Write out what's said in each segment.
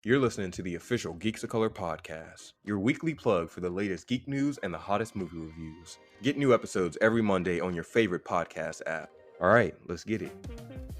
You're listening to the official Geeks of Color podcast, your weekly plug for the latest geek news and the hottest movie reviews. Get new episodes every Monday on your favorite podcast app. All right, let's get it.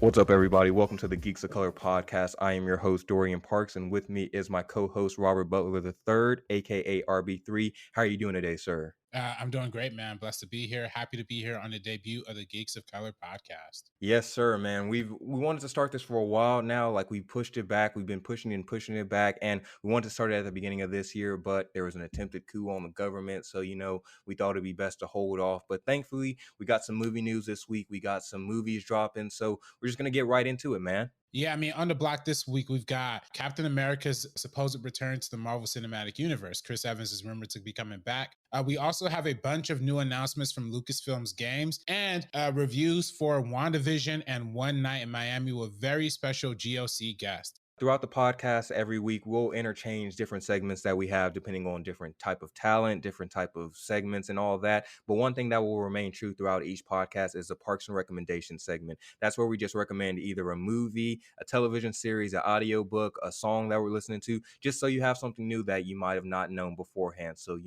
What's up, everybody? Welcome to the Geeks of Color podcast. I am your host, Dorian Parks, and with me is my co-host, Robert Butler III, aka RB3. How are you doing today, sir? I'm doing great, man. Blessed to be here. Happy to be here on the debut of the Geeks of Color podcast. Yes, sir, man. We wanted to start this for a while now. Like, we pushed it back. We've been pushing it back, and we wanted to start it at the beginning of this year, but there was an attempted coup on the government, so we thought it'd be best to hold off. But thankfully, we got some movie news this week. We got some movies dropping, so we're just gonna get right into it, man. Yeah, I mean, on the block this week, we've got Captain America's supposed return to the Marvel Cinematic Universe. Chris Evans is rumored to be coming back. We also have a bunch of new announcements from Lucasfilm Games and reviews for WandaVision and One Night in Miami with very special GOC guests. Throughout the podcast every week, we'll interchange different segments that we have depending on different type of talent, different type of segments and all that. But one thing that will remain true throughout each podcast is the Parks and Recommendation segment. That's where we just recommend either a movie, a television series, an audio book, a song that we're listening to, just so you have something new that you might have not known beforehand. So,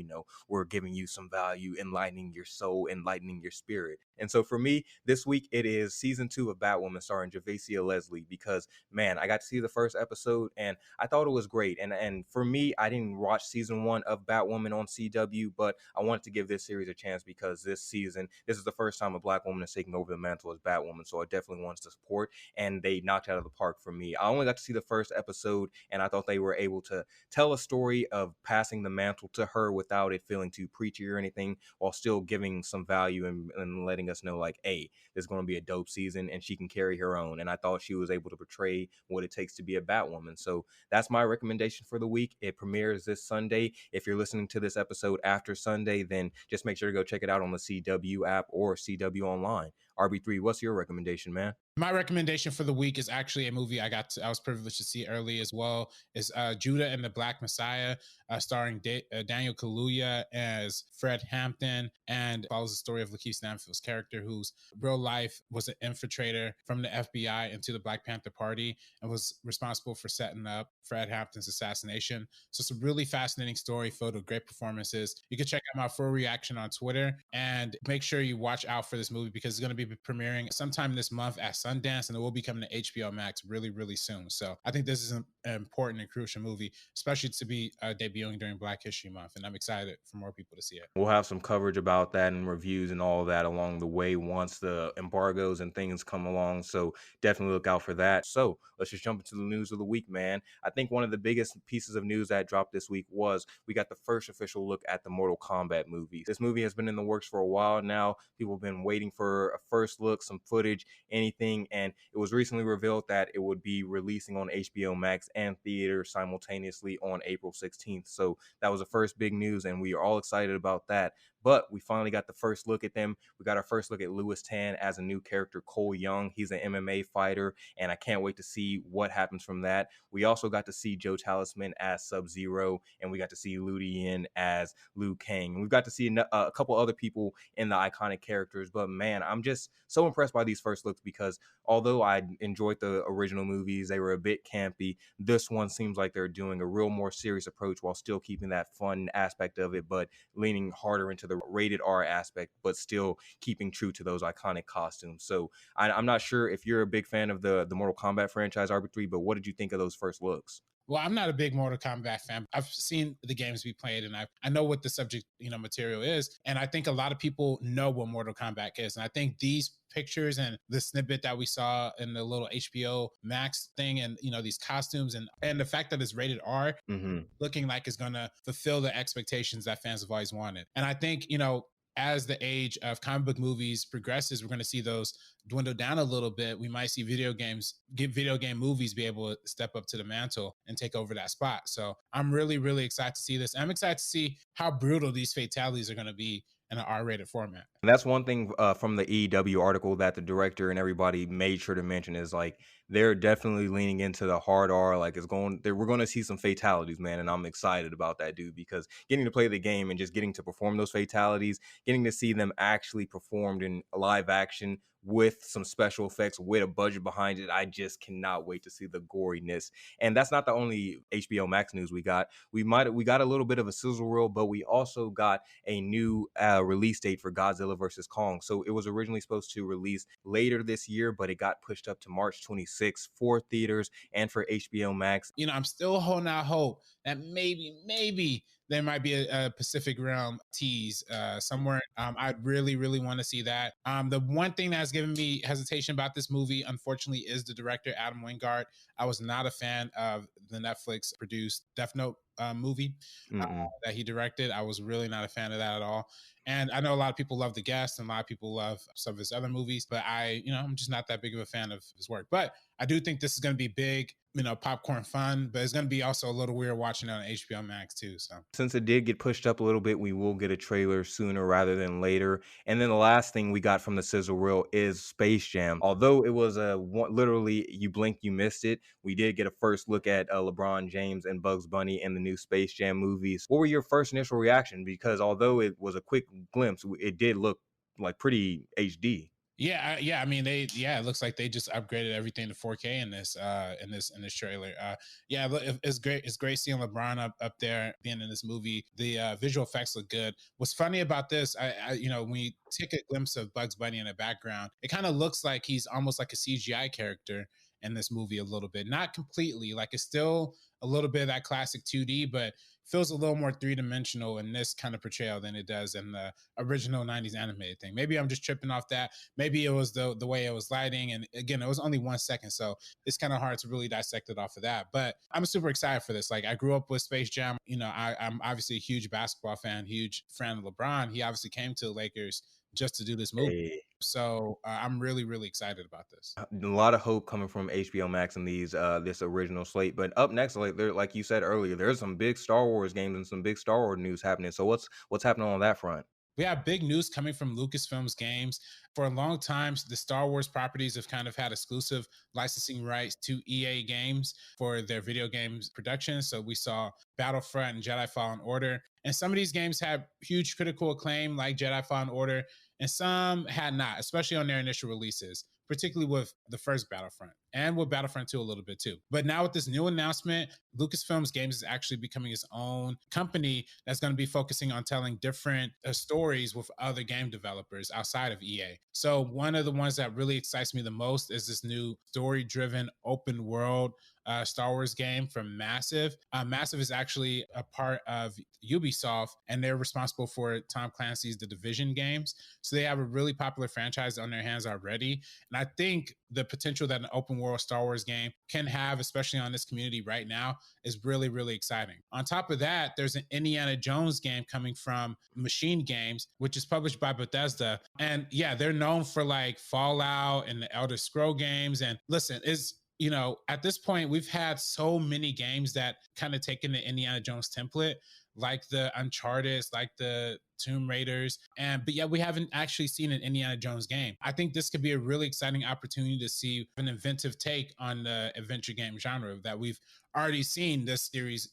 we're giving you some value, enlightening your soul, enlightening your spirit. And so for me, this week, it is season 2 of Batwoman starring Javicia Leslie because, man, I got to see the first episode and I thought it was great. And for me, I didn't watch season 1 of Batwoman on CW, but I wanted to give this series a chance because this is the first time a Black woman is taking over the mantle as Batwoman. So I definitely wanted to support, and they knocked out of the park for me. I only got to see the first episode, and I thought they were able to tell a story of passing the mantle to her without it feeling too preachy or anything, while still giving some value and letting us know, like, hey, this is going to be a dope season and she can carry her own. And I thought she was able to portray what it takes to be a Batwoman. So that's my recommendation for the week. It premieres this Sunday. If you're listening to this episode after Sunday, then just make sure to go check it out on the CW app or CW online. RB3, what's your recommendation, man? My recommendation for the week is actually a movie I was privileged to see early as well. Is Judah and the Black Messiah, starring Daniel Kaluuya as Fred Hampton, and follows the story of Lakeith Stanfield's character, whose real life was an infiltrator from the FBI into the Black Panther Party and was responsible for setting up Fred Hampton's assassination. So it's a really fascinating story filled with great performances. You can check out my full reaction on Twitter, and make sure you watch out for this movie because it's going to be premiering sometime this month at Sundance, and it will be coming to HBO Max really, really soon. So I think this is an important and crucial movie, especially to be debuting during Black History Month, and I'm excited for more people to see it. We'll have some coverage about that and reviews and all that along the way once the embargoes and things come along. So definitely look out for that. So let's just jump into the news of the week, man. I think one of the biggest pieces of news that dropped this week was we got the first official look at the Mortal Kombat movie. This movie has been in the works for a while now. People have been waiting for a first look, some footage, anything, and it was recently revealed that it would be releasing on HBO Max and theaters simultaneously on April 16th. So that was the first big news, and we are all excited about that. But we finally got the first look at them. We got our first look at Louis Tan as a new character, Cole Young. He's an MMA fighter, and I can't wait to see what happens from that. We also got to see Joe Talisman as Sub-Zero, and we got to see Liu Dian as Liu Kang. And we've got to see a couple other people in the iconic characters. But man, I'm just so impressed by these first looks because although I enjoyed the original movies, they were a bit campy. This one seems like they're doing a real more serious approach while still keeping that fun aspect of it, but leaning harder into the rated R aspect, but still keeping true to those iconic costumes. So I'm not sure if you're a big fan of the Mortal Kombat franchise, RB3, but what did you think of those first looks? Well, I'm not a big Mortal Kombat fan. I've seen the games be played, and I know what the subject material is, and I think a lot of people know what Mortal Kombat is. And I think these pictures and the snippet that we saw in the little HBO Max thing, and these costumes, and the fact that it's rated R, looking like it's gonna fulfill the expectations that fans have always wanted. And I think as the age of comic book movies progresses, we're going to see those dwindle down a little bit. We might see video game movies be able to step up to the mantle and take over that spot. So I'm really, really excited to see this. I'm excited to see how brutal these fatalities are going to be in an R-rated format. And that's one thing from the EW article that the director and everybody made sure to mention is like they're definitely leaning into the hard R. Like we're going to see some fatalities, man, and I'm excited about that, dude, because getting to play the game and just getting to perform those fatalities, getting to see them actually performed in live action with some special effects, with a budget behind it. I just cannot wait to see the goriness. And that's not the only HBO Max news we got. We got a little bit of a sizzle reel, but we also got a new release date for Godzilla versus Kong. So it was originally supposed to release later this year, but it got pushed up to March 26th for theaters and for HBO Max. You know, I'm still holding out hope that maybe there might be a Pacific Realm tease somewhere. I really want to see that. The one thing that's given me hesitation about this movie, unfortunately, is the director, Adam Wingard. I was not a fan of the Netflix produced Death Note movie that he directed. I was really not a fan of that at all. And I know a lot of people love The Guest and a lot of people love some of his other movies, but I'm just not that big of a fan of his work. But I do think this is going to be big, popcorn fun, but it's going to be also a little weird watching it on HBO Max too. So Since it did get pushed up a little bit, we will get a trailer sooner rather than later. And then the last thing we got from the sizzle reel is Space Jam. Although it was literally you blink, you missed it. We did get a first look at LeBron James and Bugs Bunny in the new Space Jam movies. What were your first initial reaction? Because although it was a quick glimpse, it did look like pretty HD. Yeah. I mean, it looks like they just upgraded everything to 4K in this trailer. Yeah, it's great. It's great seeing LeBron up there being in this movie. The visual effects look good. What's funny about this, when we take a glimpse of Bugs Bunny in the background, it kind of looks like he's almost like a CGI character in this movie a little bit. Not completely. Like it's still a little bit of that classic 2D, but feels a little more three-dimensional in this kind of portrayal than it does in the original 90s animated thing. Maybe I'm just tripping off that. Maybe it was the way it was lighting. And again, it was only 1 second. So it's kind of hard to really dissect it off of that. But I'm super excited for this. Like I grew up with Space Jam. I'm obviously a huge basketball fan, huge fan of LeBron. He obviously came to the Lakers just to do this movie. Hey. So I'm really excited about this. A lot of hope coming from HBO Max and this original slate. But up next, like you said earlier, there's some big Star Wars games and some big Star Wars news happening. So what's happening on that front? We have big news coming from Lucasfilm's Games. For a long time, the Star Wars properties have kind of had exclusive licensing rights to EA games for their video games production. So we saw Battlefront and Jedi Fallen Order. And some of these games had huge critical acclaim, like Jedi Fallen Order, and some had not, especially on their initial releases, particularly with the first Battlefront and with Battlefront 2 a little bit too. But now with this new announcement, Lucasfilm Games is actually becoming its own company that's going to be focusing on telling different stories with other game developers outside of EA. So one of the ones that really excites me the most is this new story-driven open world Star Wars game from Massive. Massive is actually a part of Ubisoft, and they're responsible for Tom Clancy's The Division games. So they have a really popular franchise on their hands already. And I think the potential that an open world Star Wars game can have, especially on this community right now, is really exciting. On top of that, there's an Indiana Jones game coming from Machine Games, which is published by Bethesda. And yeah, they're known for like Fallout and the Elder Scroll games. And listen, at this point, we've had so many games that kind of taken the Indiana Jones template, like the Uncharted, like the Tomb Raiders. But yeah, we haven't actually seen an Indiana Jones game. I think this could be a really exciting opportunity to see an inventive take on the adventure game genre that we've already seen this series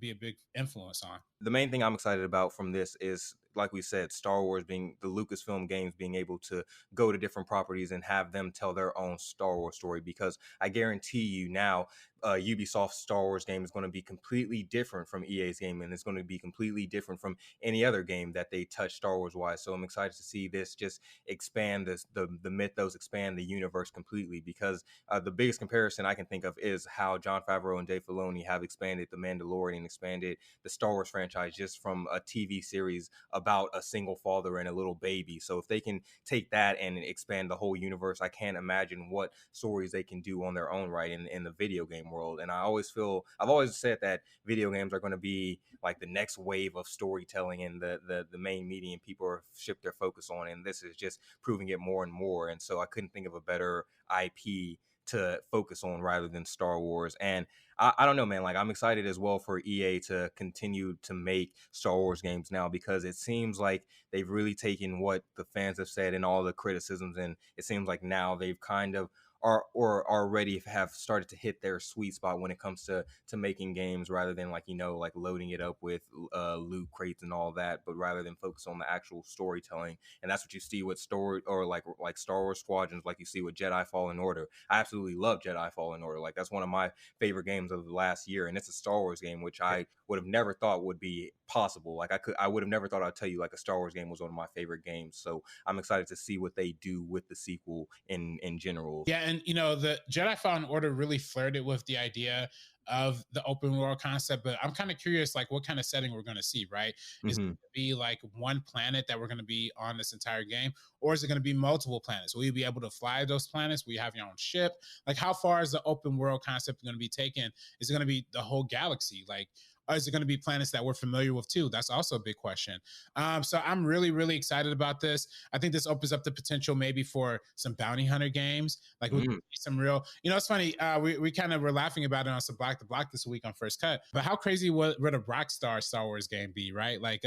be a big influence on. The main thing I'm excited about from this is, like we said, Star Wars being the Lucasfilm Games being able to go to different properties and have them tell their own Star Wars story. Because I guarantee you now, Ubisoft's Star Wars game is going to be completely different from EA's game, and it's going to be completely different from any other game that they touch Star Wars wise. So I'm excited to see this just expand the mythos, expand the universe completely. Because the biggest comparison I can think of is how Jon Favreau and Dave Filoni have expanded The Mandalorian, expanded the Star Wars franchise just from a TV series about a single father and a little baby. So if they can take that and expand the whole universe, I can't imagine what stories they can do on their own right in the video game world. And I've always said that video games are going to be like the next wave of storytelling and the main medium people are shift their focus on. And this is just proving it more and more. And so I couldn't think of a better IP to focus on rather than Star Wars. And I don't know, man, like I'm excited as well for EA to continue to make Star Wars games now, because it seems like they've really taken what the fans have said and all the criticisms, and it seems like now they've kind of are or already have started to hit their sweet spot when it comes to making games, rather than like like loading it up with loot crates and all that, but rather than focus on the actual storytelling. And that's what you see with story, or like Star Wars Squadrons, like you see with Jedi Fallen Order. I absolutely love Jedi Fallen Order. Like that's one of my favorite games of the last year, and it's a Star Wars game, which I would have never thought would be possible. Like I would have never thought I'd tell you like a Star Wars game was one of my favorite games. So I'm excited to see what they do with the sequel in general. Yeah, and the Jedi Fallen Order really flirted with the idea of the open world concept, but I'm kind of curious, like what kind of setting we're going to see, right? Is it Mm-hmm. going to be like one planet that we're going to be on this entire game, or is it going to be multiple planets? Will you be able to fly those planets? Will you have your own ship? Like, how far is the open world concept going to be taken? Is it going to be the whole galaxy? Like, or is it going to be planets that we're familiar with too? That's also a big question. So I'm really, really excited about this. I think this opens up the potential maybe for some bounty hunter games. Like we Mm. some real, it's funny. We kind of were laughing about it on some Block the Block this week on First Cut. But how crazy would a Rockstar Star Wars game be, right? Like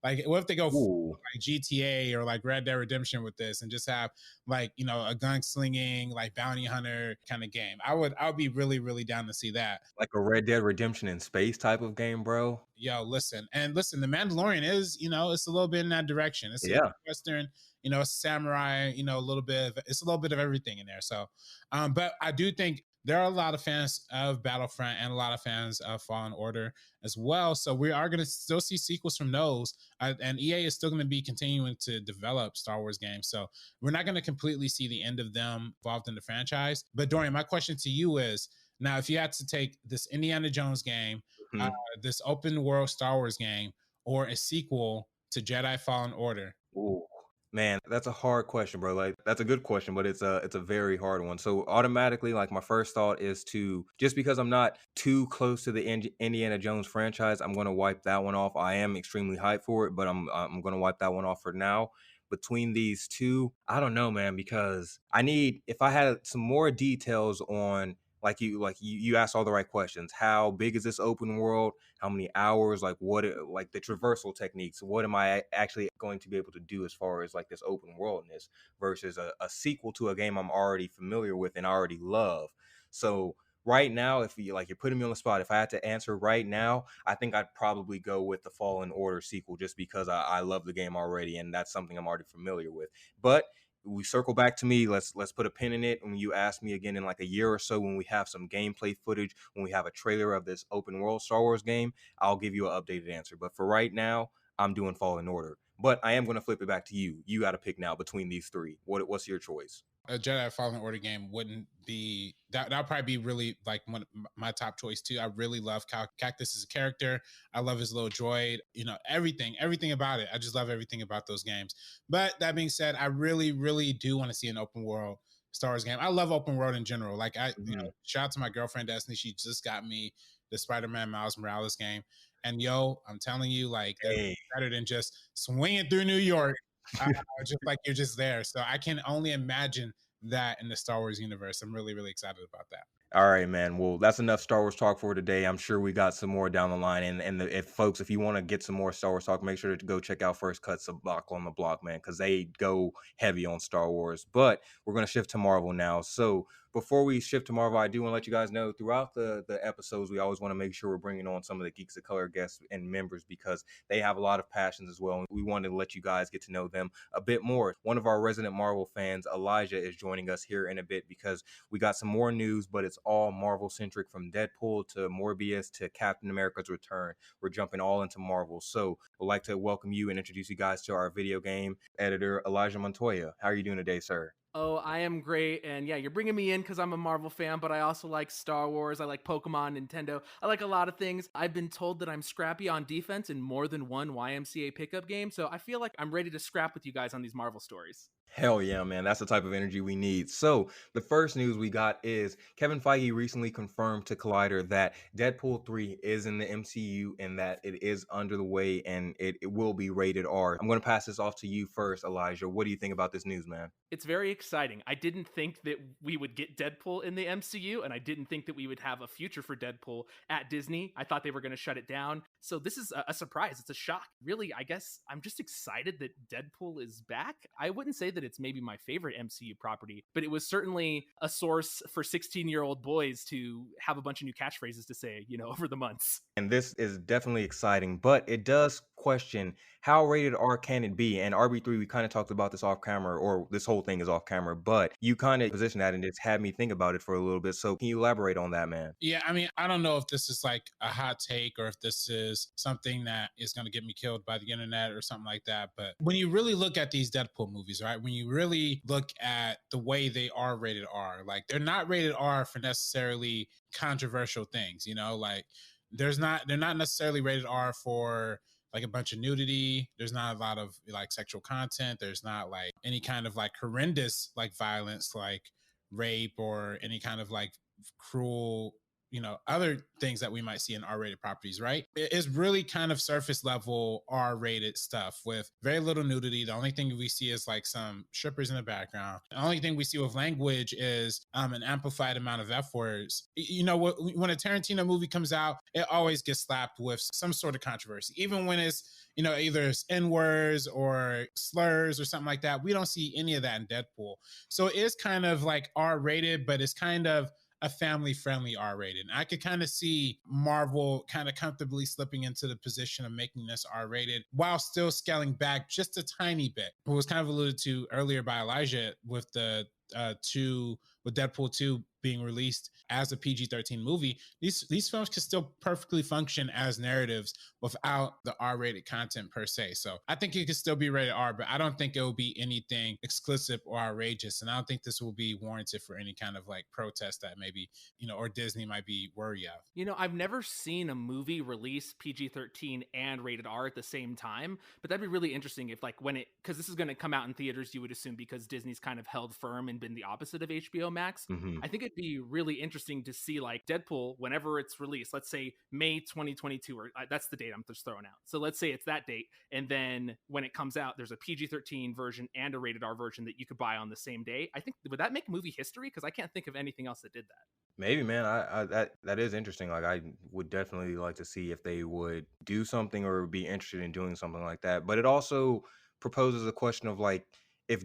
what if they go Ooh. like GTA or like Red Dead Redemption with this, and just have like a gunslinging like bounty hunter kind of game? I would be really, really down to see that. Like a Red Dead Redemption in space type of game, bro. Yo, listen, the Mandalorian is, it's a little bit in that direction. It's a Yeah. Western, it's samurai, a little bit it's a little bit of everything in there. So, but I do think there are a lot of fans of Battlefront and a lot of fans of Fallen Order as well. So we are going to still see sequels from those, and EA is still going to be continuing to develop Star Wars games. So we're not going to completely see the end of them involved in the franchise. But Dorian, my question to you is, now, if you had to take this Indiana Jones game, Mm-hmm. this open world Star Wars game, or a sequel to Jedi Fallen Order? Ooh, man, that's a hard question, bro. Like that's a good question, but it's a very hard one. So automatically, like my first thought is to, just because I'm not too close to the Indiana Jones franchise, I'm gonna wipe that one off. I am extremely hyped for it, but I'm gonna wipe that one off for now. Between these two, I don't know, man, because if I had some more details on, you asked all the right questions. How big is this open world? How many hours? Like like the traversal techniques. What am I actually going to be able to do as far as like this open worldness versus a sequel to a game I'm already familiar with and already love? So right now, if you're putting me on the spot, if I had to answer right now, I think I'd probably go with the Fallen Order sequel, just because I love the game already and that's something I'm already familiar with. But we circle back to me. Let's put a pin in it. When you ask me again in like a year or so, when we have some gameplay footage, when we have a trailer of this open world Star Wars game, I'll give you an updated answer. But for right now, I'm doing Fallen Order. But I am going to flip it back to you. You got to pick now between these three. What's your choice? A Jedi Fallen Order game wouldn't be that. That'll probably be really like one of my top choice too. I really love Cactus as a character. I love his little droid. Everything about it. I just love everything about those games. But that being said, I really, really do want to see an open world Star Wars game. I love open world in general. Like Mhm. shout out to my girlfriend Destiny. She just got me the Spider-Man Miles Morales game, and yo, I'm telling you, like that's Hey. better than just swinging through New York. Uh, just like you're just there. So I can only imagine that in the Star Wars universe. I'm really, really excited about that. All right, man. Well, that's enough Star Wars talk for today. I'm sure we got some more down the line. If you want to get some more Star Wars talk, make sure to go check out First Cut's Block on the Block, man, because they go heavy on Star Wars. But we're gonna shift to Marvel now. So before we shift to Marvel, I do want to let you guys know throughout the episodes, we always want to make sure we're bringing on some of the Geeks of Color guests and members, because they have a lot of passions as well. And we wanted to let you guys get to know them a bit more. One of our resident Marvel fans, Elijah, is joining us here in a bit, because we got some more news, but it's all Marvel centric, from Deadpool to Morbius to Captain America's return. We're jumping all into Marvel. So we'd like to welcome you and introduce you guys to our video game editor, Elijah Montoya. How are you doing today, sir? Oh, I am great. And yeah, you're bringing me in because I'm a Marvel fan, but I also like Star Wars. I like Pokemon, Nintendo. I like a lot of things. I've been told that I'm scrappy on defense in more than one YMCA pickup game. So I feel like I'm ready to scrap with you guys on these Marvel stories. Hell yeah, man. That's the type of energy we need. So, the first news we got is Kevin Feige recently confirmed to Collider that Deadpool 3 is in the MCU and that it is under the way, and it will be rated R. I'm going to pass this off to you first, Elijah. What do you think about this news, man? It's very exciting. I didn't think that we would get Deadpool in the MCU, and I didn't think that we would have a future for Deadpool at Disney. I thought they were going to shut it down. So this is a surprise. It's a shock. Really, I guess I'm just excited that Deadpool is back. I wouldn't say that it's maybe my favorite MCU property, but it was certainly a source for 16-year-old boys to have a bunch of new catchphrases to say, over the months. And this is definitely exciting, but it does question how rated R can it be? And RB3, we kind of talked about this off camera, or this whole thing is off camera, but you kind of positioned that and it's had me think about it for a little bit. So can you elaborate on that, man? Yeah, I mean, I don't know if this is like a hot take or if this is something that is going to get me killed by the internet or something like that. But when you really look at these Deadpool movies, right, when you really look at the way they are rated R, like they're not rated R for necessarily controversial things, like they're not necessarily rated R for like a bunch of nudity. There's not a lot of like sexual content. There's not like any kind of like horrendous like violence, like rape or any kind of like cruel, other things that we might see in R-rated properties, right? It's really kind of surface level R-rated stuff with very little nudity. The only thing we see is like some strippers in the background. The only thing we see with language is an amplified amount of F words. When a Tarantino movie comes out, it always gets slapped with some sort of controversy, even when it's either it's N-words or slurs or something like that. We don't see any of that in Deadpool. So it is kind of like R-rated, but it's kind of a family-friendly R-rated. And I could kind of see Marvel kind of comfortably slipping into the position of making this R-rated while still scaling back just a tiny bit. It was kind of alluded to earlier by Elijah with the Deadpool 2 being released as a PG-13 movie. These films can still perfectly function as narratives without the R-rated content per se. So I think it could still be rated R, but I don't think it will be anything exclusive or outrageous. And I don't think this will be warranted for any kind of like protest that maybe, or Disney might be worried of. I've never seen a movie release PG-13 and rated R at the same time, but that'd be really interesting if because this is going to come out in theaters, you would assume, because Disney's kind of held firm and been the opposite of HBO Max. Mm-hmm. I think it'd be really interesting to see like Deadpool, whenever it's released, let's say May 2022, or that's the date I'm just throwing out. So let's say it's that date. And then when it comes out, there's a PG-13 version and a rated R version that you could buy on the same day. I think, would that make movie history? Because I can't think of anything else that did that. Maybe, man. That is interesting. Like, I would definitely like to see if they would do something or be interested in doing something like that. But it also proposes a question of like, if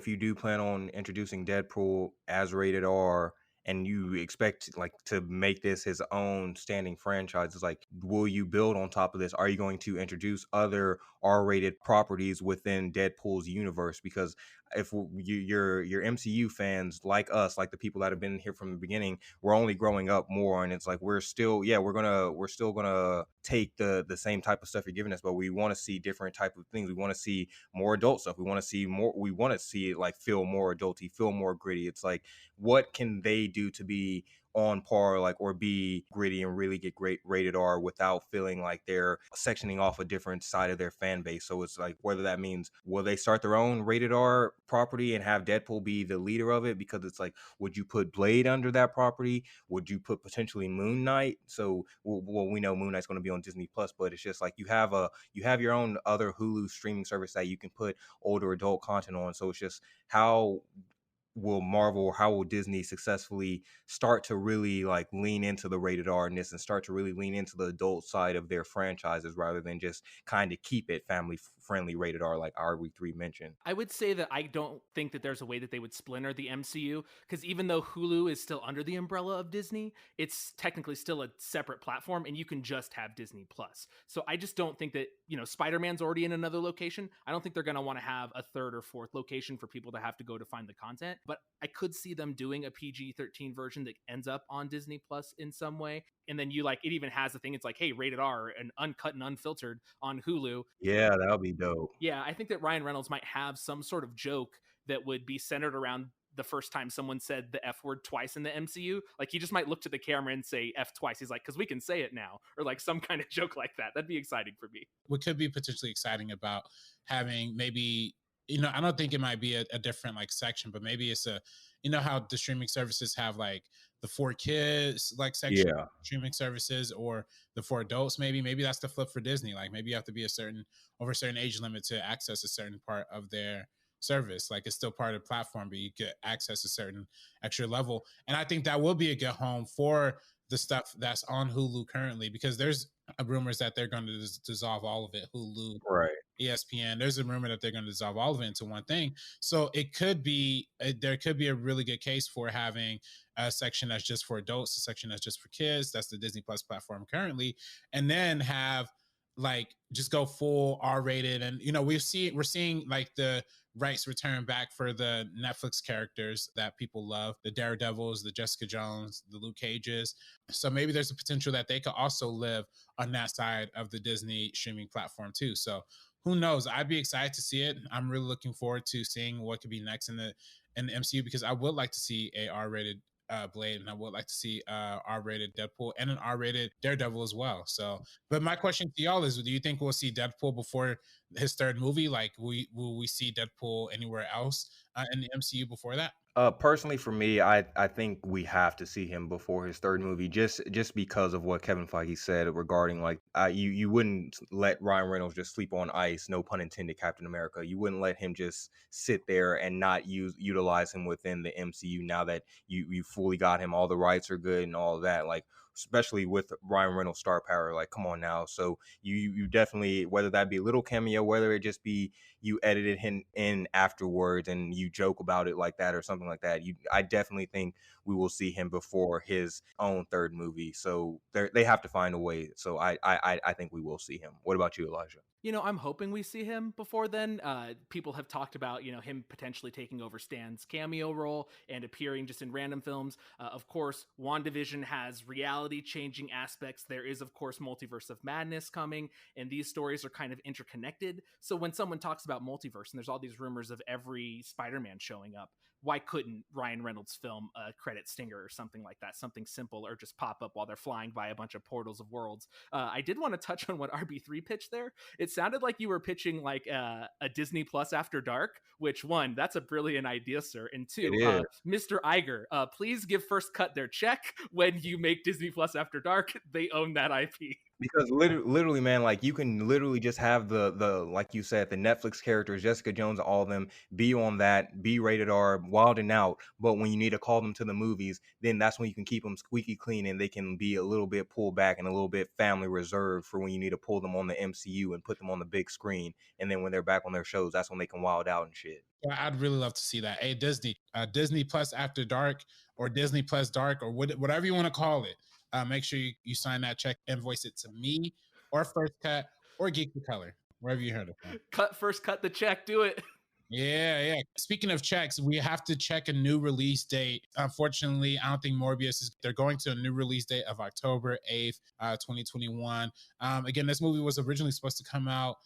you do plan on introducing Deadpool as rated R, and you expect like to make this his own standing franchise, it's like, will you build on top of this? Are you going to introduce other R-rated properties within Deadpool's universe? Because if your MCU fans like us, like the people that have been here from the beginning, we're only growing up more, and it's like we're still gonna take the same type of stuff you're giving us, but we want to see different type of things. We want to see more adult stuff. We want to see it like feel more adulty, feel more gritty. It's like, what can they do to be on par, like, or be gritty and really get great rated R without feeling like they're sectioning off a different side of their fan base? So it's like, whether that means, will they start their own rated R property and have Deadpool be the leader of it? Because it's like, would you put Blade under that property? Would you put potentially Moon Knight? So we know Moon Knight's going to be on Disney Plus, but it's just like, you have your own other Hulu streaming service that you can put older adult content on. So it's just, how will Disney successfully start to really like lean into the rated R-ness and start to really lean into the adult side of their franchises, rather than just kind of keep it family friendly rated R, like RB3 mentioned? I would say that I don't think that there's a way that they would splinter the MCU, because even though Hulu is still under the umbrella of Disney, it's technically still a separate platform, and you can just have Disney Plus. So I just don't think that, Spider-Man's already in another location. I don't think they're going to want to have a third or fourth location for people to have to go to find the content. But I could see them doing a PG-13 version that ends up on Disney Plus in some way. And then it even has a thing. It's like, hey, rated R and uncut and unfiltered on Hulu. Yeah, that would be dope. Yeah, I think that Ryan Reynolds might have some sort of joke that would be centered around the first time someone said the F word twice in the MCU. Like, he just might look to the camera and say F twice. He's like, because we can say it now, or like some kind of joke like that. That'd be exciting for me. What could be potentially exciting about having maybe, I don't think it might be a different like section, but maybe it's how the streaming services have like the for kids like section, streaming services, or the for adults. Maybe that's the flip for Disney. Like, maybe you have to be over a certain age limit to access a certain part of their service. Like it's still part of the platform, but you get access to certain extra level. And I think that will be a good home for the stuff that's on Hulu currently, because there's rumors that they're going to dissolve all of it. Hulu, Right. ESPN. There's a rumor that they're going to dissolve all of it into one thing. So it could be there could be a really good case for having a section that's just for adults, a section that's just for kids. That's the Disney Plus platform currently, and then have like just go full R-rated. And we're seeing like the rights return back for the Netflix characters that people love, the Daredevils, the Jessica Jones, the Luke Cages. So maybe there's a potential that they could also live on that side of the Disney streaming platform too. So who knows? I'd be excited to see it. I'm really looking forward to seeing what could be next in the MCU, because I would like to see a R-rated Blade, and I would like to see R-rated Deadpool and an R-rated Daredevil as well. So, but my question to y'all is: do you think we'll see Deadpool before his third movie? Like, will we see Deadpool anywhere else in the MCU before that? Personally, for me, I think we have to see him before his third movie, just because of what Kevin Feige said regarding like you wouldn't let Ryan Reynolds just sleep on ice, no pun intended, Captain America. You wouldn't let him just sit there and not utilize him within the MCU now that you fully got him, all the rights are good and all of that. Like, especially with Ryan Reynolds' star power, like come on now. So you definitely, whether that be a little cameo, whether it just be you edited him in afterwards and you joke about it like that or something like that, I definitely think we will see him before his own third movie. So they have to find a way. So I think we will see him. What about you, Elijah? I'm hoping we see him before then. People have talked about, him potentially taking over Stan's cameo role and appearing just in random films. Of course, WandaVision has reality-changing aspects. There is, of course, Multiverse of Madness coming, and these stories are kind of interconnected. So when someone talks about multiverse, and there's all these rumors of every Spider-Man showing up, why couldn't Ryan Reynolds film a credit stinger or something like that? Something simple, or just pop up while they're flying by a bunch of portals of worlds. I did want to touch on what RB3 pitched there. It sounded like you were pitching like a Disney Plus After Dark, which, one, that's a brilliant idea, sir. And two, Mr. Iger, please give First Cut their check when you make Disney Plus After Dark. They own that IP. Because literally, man, like you can literally just have the like you said, the Netflix characters, Jessica Jones, all of them be on that, be rated R, wild and out. But when you need to call them to the movies, then that's when you can keep them squeaky clean and they can be a little bit pulled back and a little bit family reserved for when you need to pull them on the MCU and put them on the big screen. And then when they're back on their shows, that's when they can wild out and shit. I'd really love to see that. Hey, Disney Plus After Dark, or Disney Plus Dark, or whatever you want to call it. Make sure you sign that check, invoice it to me or First Cut or Geek of Color, wherever you heard it from. First cut the check, do it. Yeah. Speaking of checks, we have to check a new release date. Unfortunately, I don't think they're going to a new release date of October 8th, 2021. Again, this movie was originally supposed to come out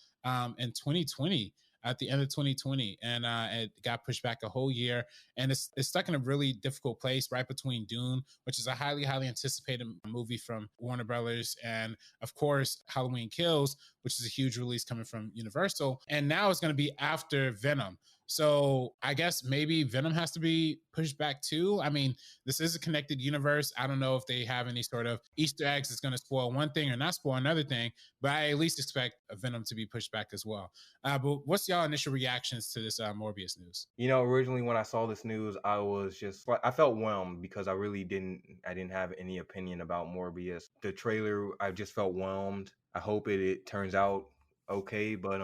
in 2020. At the end of 2020, and it got pushed back a whole year, and it's stuck in a really difficult place right between Dune, which is a highly anticipated movie from Warner Brothers, and of course Halloween Kills, which is a huge release coming from Universal, and now it's going to be after Venom. So I guess maybe Venom has to be pushed back too. I mean, this is a connected universe. I don't know if they have any sort of Easter eggs that's going to spoil one thing or not spoil another thing, but I at least expect Venom to be pushed back as well. But what's y'all initial reactions to this Morbius news? Originally when I saw this news, I felt whelmed because I didn't have any opinion about Morbius. The trailer, I just felt whelmed. I hope it turns out okay, but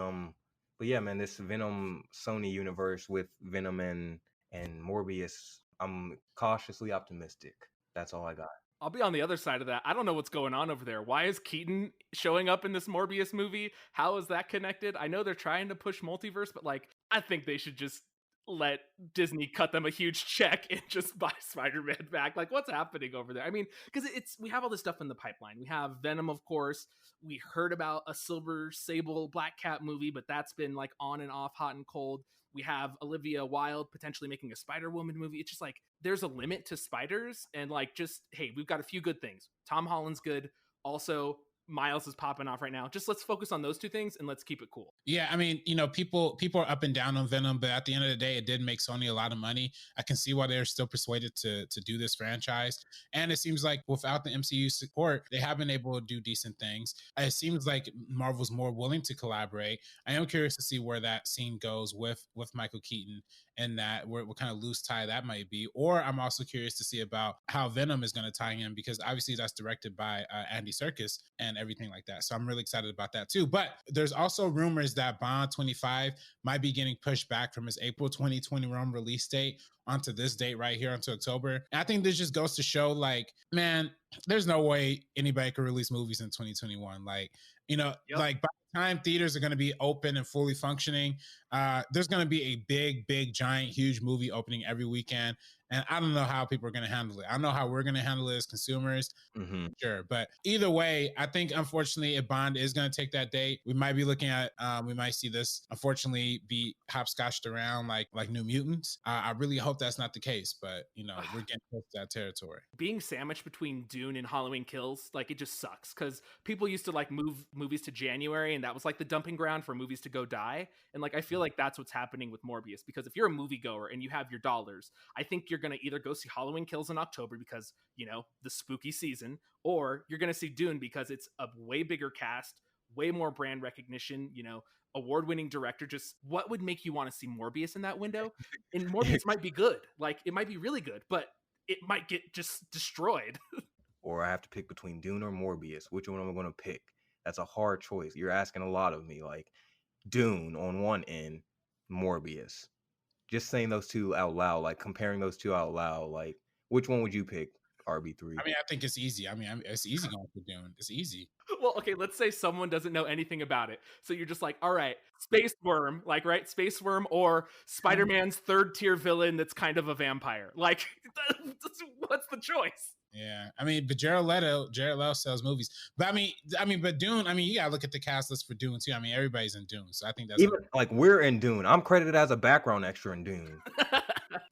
yeah, man, this Venom Sony universe with Venom and Morbius, I'm cautiously optimistic. That's all I got. I'll be on the other side of that. I don't know what's going on over there. Why is Keaton showing up in this Morbius movie? How is that connected? I know they're trying to push multiverse, but I think they should just let Disney cut them a huge check and just buy Spider-Man back. What's happening over there? I mean, because we have all this stuff in the pipeline. We have Venom, of course. We heard about a Silver Sable Black Cat movie, but that's been on and off, hot and cold. We have Olivia Wilde potentially making a Spider-Woman movie. It's just there's a limit to spiders, and hey, we've got a few good things. Tom Holland's good. Also, Miles is popping off right now. Just let's focus on those two things and let's keep it cool. Yeah, I mean, people are up and down on Venom, but at the end of the day, it did make Sony a lot of money. I can see why they're still persuaded to do this franchise. And it seems like without the MCU support, they have been able to do decent things. It seems like Marvel's more willing to collaborate. I am curious to see where that scene goes with Michael Keaton and that what kind of loose tie that might be. Or I'm also curious to see about how Venom is going to tie in, because obviously that's directed by Andy Serkis and everything like that. So I'm really excited about that too. But there's also rumors that Bond 25 might be getting pushed back from his April 2021 release date onto this date right here, onto October. And I think this just goes to show, like, man, there's no way anybody could release movies in 2021. Like, like by the time theaters are going to be open and fully functioning, there's going to be a big, giant, huge movie opening every weekend. And I don't know how people are going to handle it. I don't know how we're going to handle it as consumers. Sure. But either way, I think, unfortunately, if Bond is going to take that date, we might be looking at, we might see this, unfortunately, be hopscotched around like New Mutants. I really hope that's not the case, but, we're getting close to that territory. Being sandwiched between Dune and Halloween Kills, like, it just sucks, because people used to, like, move movies to January, and that was, like, the dumping ground for movies to go die. And, like, I feel like that's what's happening with Morbius, because if you're a moviegoer and you have your dollars, I think you're going to either go see Halloween Kills in October because, the spooky season, or you're going to see Dune because it's a way bigger cast, way more brand recognition, award-winning director. Just what would make you want to see Morbius in that window? And Morbius might be good. Like, it might be really good, but it might get just destroyed. Or I have to pick between Dune or Morbius. Which one am I going to pick? That's a hard choice. You're asking a lot of me. Like, Dune on one end, Morbius. Just saying those two out loud, like comparing those two out loud, like which one would you pick, RB3? I mean, I think it's easy. It's easy going for Dune. It's easy. Well, okay, let's say someone doesn't know anything about it. So you're just like, all right, Space Worm, like, right? Space Worm or Spider-Man's third tier villain that's kind of a vampire. Like, what's the choice? Yeah, I mean, but Jared Leto sells movies. But but Dune, you gotta look at the cast list for Dune too. I mean, everybody's in Dune, so I think that's even like we're in Dune. I'm credited as a background extra in Dune.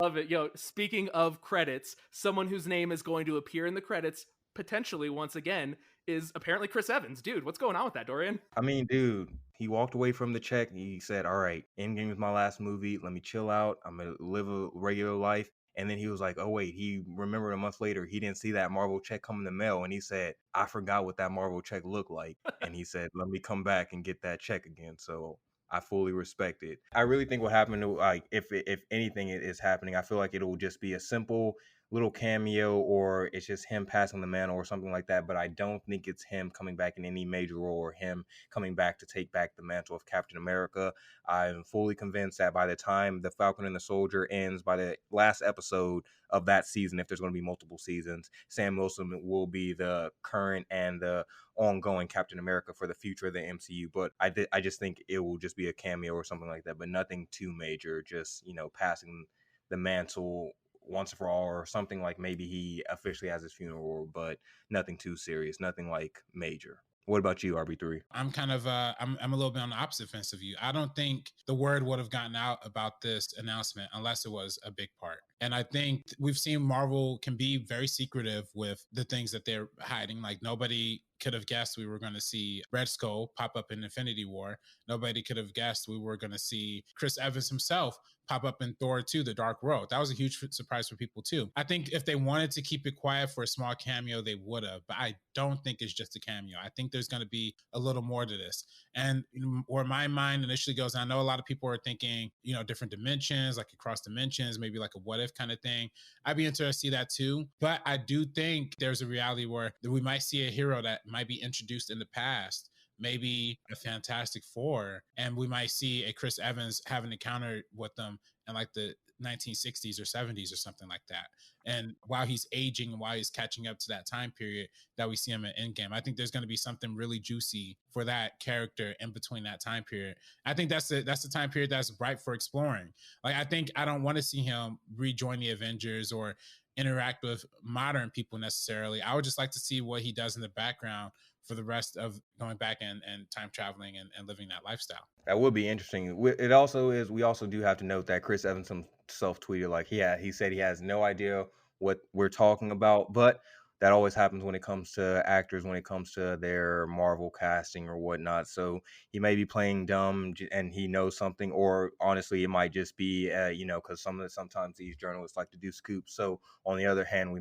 Love it. Yo, speaking of credits, someone whose name is going to appear in the credits potentially once again is apparently Chris Evans. Dude, what's going on with that, Dorian? I mean, dude, he walked away from the check. He said, all right, Endgame is my last movie. Let me chill out. I'm going to live a regular life. And then he was like, oh, wait, he remembered a month later, he didn't see that Marvel check come in the mail. And he said, I forgot what that Marvel check looked like. And he said, let me come back and get that check again. So I fully respect it. I really think what happened, like, if anything is happening, I feel like it will just be a simple little cameo, or it's just him passing the mantle or something like that. But I don't think it's him coming back in any major role or him coming back to take back the mantle of Captain America. I'm fully convinced that by the time The Falcon and the Soldier ends, by the last episode of that season, if there's going to be multiple seasons, Sam Wilson will be the current and the ongoing Captain America for the future of the MCU. But I just think it will just be a cameo or something like that, but nothing too major. Just, passing the mantle once and for all, or something, like maybe he officially has his funeral, but nothing too serious, nothing like major. What about you, RB3? I'm kind of I'm a little bit on the opposite fence of you. I don't think the word would have gotten out about this announcement unless it was a big part. And I think we've seen Marvel can be very secretive with the things that they're hiding. Like, nobody could have guessed we were going to see Red Skull pop up in Infinity War. Nobody could have guessed we were going to see Chris Evans himself pop up in Thor 2, The Dark World. That was a huge surprise for people too. I think if they wanted to keep it quiet for a small cameo, they would have, but I don't think it's just a cameo. I think there's going to be a little more to this. And where my mind initially goes, I know a lot of people are thinking, different dimensions, like across dimensions, maybe like a what if kind of thing. I'd be interested to see that too. But I do think there's a reality where we might see a hero that might be introduced in the past, maybe a Fantastic Four, and we might see a Chris Evans have an encounter with them in like the 1960s or 70s or something like that. And while he's aging and while he's catching up to that time period that we see him at Endgame, I think there's going to be something really juicy for that character in between that time period. I think that's the time period that's ripe for exploring. Like, I don't want to see him rejoin the Avengers or interact with modern people necessarily. I would just like to see what he does in the background for the rest of going back and time traveling and living that lifestyle. That would be interesting. It also is, we also do have to note that Chris Evans himself tweeted, like, he said he has no idea what we're talking about, but that always happens when it comes to actors, when it comes to their Marvel casting or whatnot. So he may be playing dumb and he knows something, or honestly, it might just be, because sometimes these journalists like to do scoops. So on the other hand,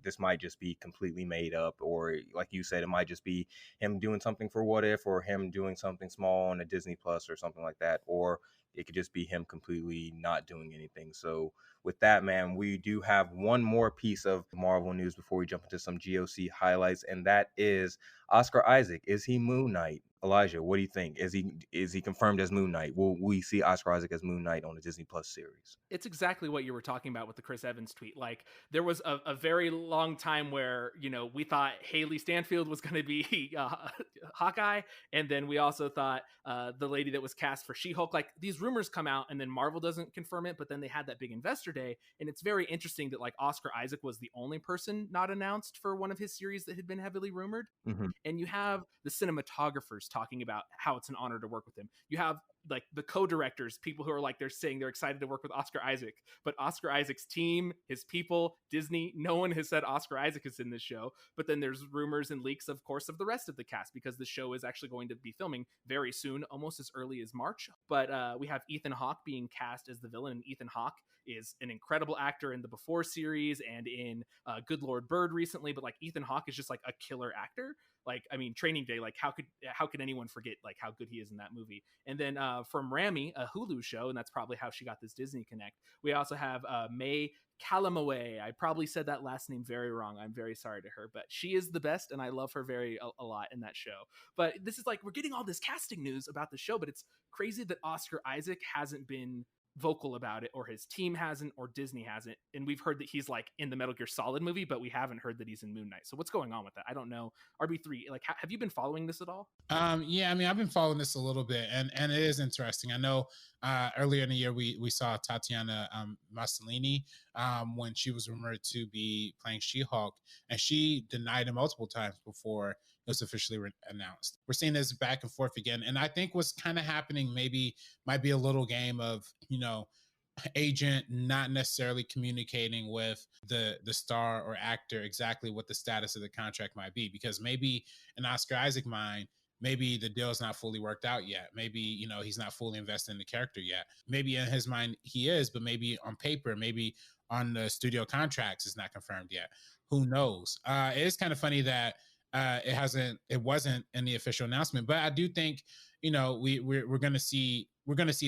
this might just be completely made up, or like you said, it might just be him doing something for What If, or him doing something small on a Disney Plus or something like that, or it could just be him completely not doing anything. So with that, man, we do have one more piece of Marvel news before we jump into some GOC highlights, and that is Oscar Isaac. Is he Moon Knight? Elijah, what do you think? Is he confirmed as Moon Knight? Will we see Oscar Isaac as Moon Knight on the Disney Plus series? It's exactly what you were talking about with the Chris Evans tweet. Like, there was a very long time where, we thought Haley Stanfield was going to be Hawkeye. And then we also thought the lady that was cast for She-Hulk. Like, these rumors come out and then Marvel doesn't confirm it. But then they had that big investor day. And it's very interesting that, like, Oscar Isaac was the only person not announced for one of his series that had been heavily rumored. Mm-hmm. And you have the cinematographers talking about how it's an honor to work with him. You have like the co-directors, people who are like, they're saying they're excited to work with Oscar Isaac, but Oscar Isaac's team, his people, Disney, no one has said Oscar Isaac is in this show. But then there's rumors and leaks, of course, of the rest of the cast, because the show is actually going to be filming very soon, almost as early as March. But we have Ethan Hawke being cast as the villain, and Ethan Hawke is an incredible actor in the Before series and in Good Lord Bird recently. But like, Ethan Hawke is just like a killer actor. Like, I mean, Training Day, like how could anyone forget like how good he is in that movie? And then from Rami, a Hulu show, and that's probably how she got this Disney connect, we also have May Calamaway. I probably said that last name very wrong. I'm very sorry to her, but she is the best, and I love her a lot in that show. But this is like, we're getting all this casting news about the show, but it's crazy that Oscar Isaac hasn't been vocal about it, or his team hasn't, or Disney hasn't. And we've heard that he's like in the Metal Gear Solid movie, but we haven't heard that he's in Moon Knight. So what's going on with that? I don't know. RB3, like, have you been following this at all? Yeah, I mean, I've been following this a little bit, and it is interesting. I know earlier in the year we saw Tatiana Maslany when she was rumored to be playing She-Hulk, and she denied it multiple times before it was officially announced. We're seeing this back and forth again, and I think what's kind of happening might be a little game of, agent not necessarily communicating with the star or actor exactly what the status of the contract might be, because maybe in Oscar Isaac mind, maybe the deal's not fully worked out yet. Maybe, he's not fully invested in the character yet. Maybe in his mind he is, but maybe on paper, maybe on the studio contracts, it's not confirmed yet. Who knows? It is kind of funny that it wasn't in the official announcement, but I do think, we're going to see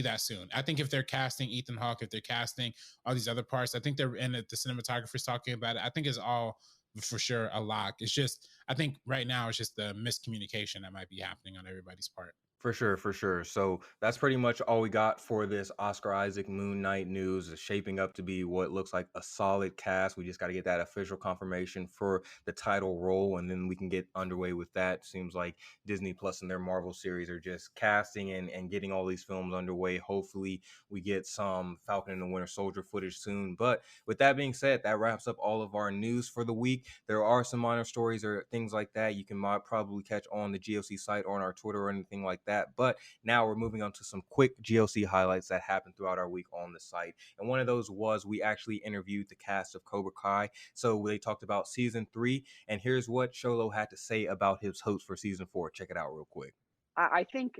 that soon. I think if they're casting Ethan Hawke, if they're casting all these other parts, I think they're, and the cinematographer's talking about it, I think it's all for sure a lock. It's just, I think right now it's just the miscommunication that might be happening on everybody's part. For sure. So that's pretty much all we got for this Oscar Isaac Moon Knight news. It's shaping up to be what looks like a solid cast. We just got to get that official confirmation for the title role, and then we can get underway with that. Seems like Disney Plus and their Marvel series are just casting and getting all these films underway. Hopefully we get some Falcon and the Winter Soldier footage soon. But with that being said, that wraps up all of our news for the week. There are some minor stories or things like that you can probably catch on the GOC site or on our Twitter or anything like that. But now we're moving on to some quick GOC highlights that happened throughout our week on the site. And one of those was we actually interviewed the cast of Cobra Kai. So they talked about season 3, and here's what Sholo had to say about his hopes for season 4. Check it out real quick. I think,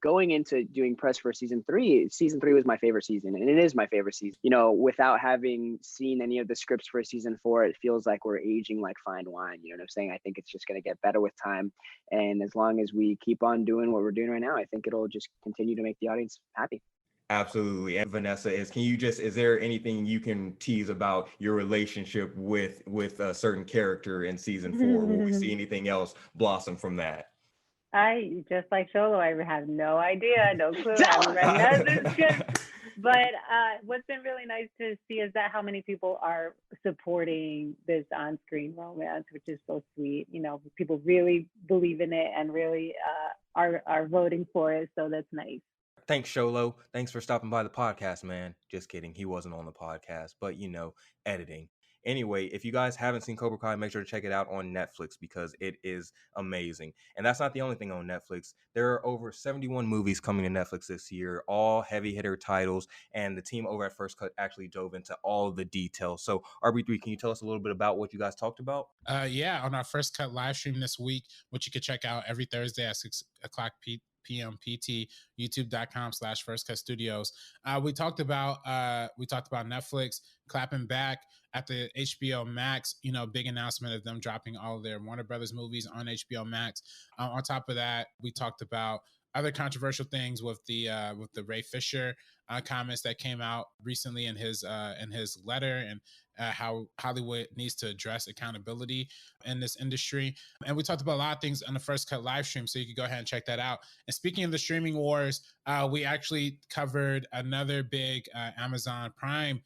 going into doing press for season 3 was my favorite season, and it is my favorite season. Without having seen any of the scripts for season 4, it feels like we're aging like fine wine. You know what I'm saying? I think it's just going to get better with time. And as long as we keep on doing what we're doing right now, I think it'll just continue to make the audience happy. Absolutely. And Vanessa, is there anything you can tease about your relationship with a certain character in season 4? Will we see anything else blossom from that? I just like Sholo. I have no idea, no clue. I haven't read none of this script. But what's been really nice to see is that how many people are supporting this on-screen romance, which is so sweet. People really believe in it and really are voting for it. So that's nice. Thanks, Sholo. Thanks for stopping by the podcast, man. Just kidding. He wasn't on the podcast, but editing. Anyway, if you guys haven't seen Cobra Kai, make sure to check it out on Netflix because it is amazing. And that's not the only thing on Netflix. There are over 71 movies coming to Netflix this year, all heavy hitter titles, and the team over at First Cut actually dove into all the details. So RB3, can you tell us a little bit about what you guys talked about? Yeah, on our First Cut live stream this week, which you can check out every Thursday at 6 o'clock p.m. PT, youtube.com/First Cut Studios. We talked about Netflix clapping back at the HBO Max, big announcement of them dropping all of their Warner Brothers movies on HBO Max. On top of that, we talked about other controversial things with the Ray Fisher comments that came out recently in his letter, and how Hollywood needs to address accountability in this industry. And we talked about a lot of things on the First Cut live stream, so you can go ahead and check that out. And speaking of the streaming wars, we actually covered another big Amazon Prime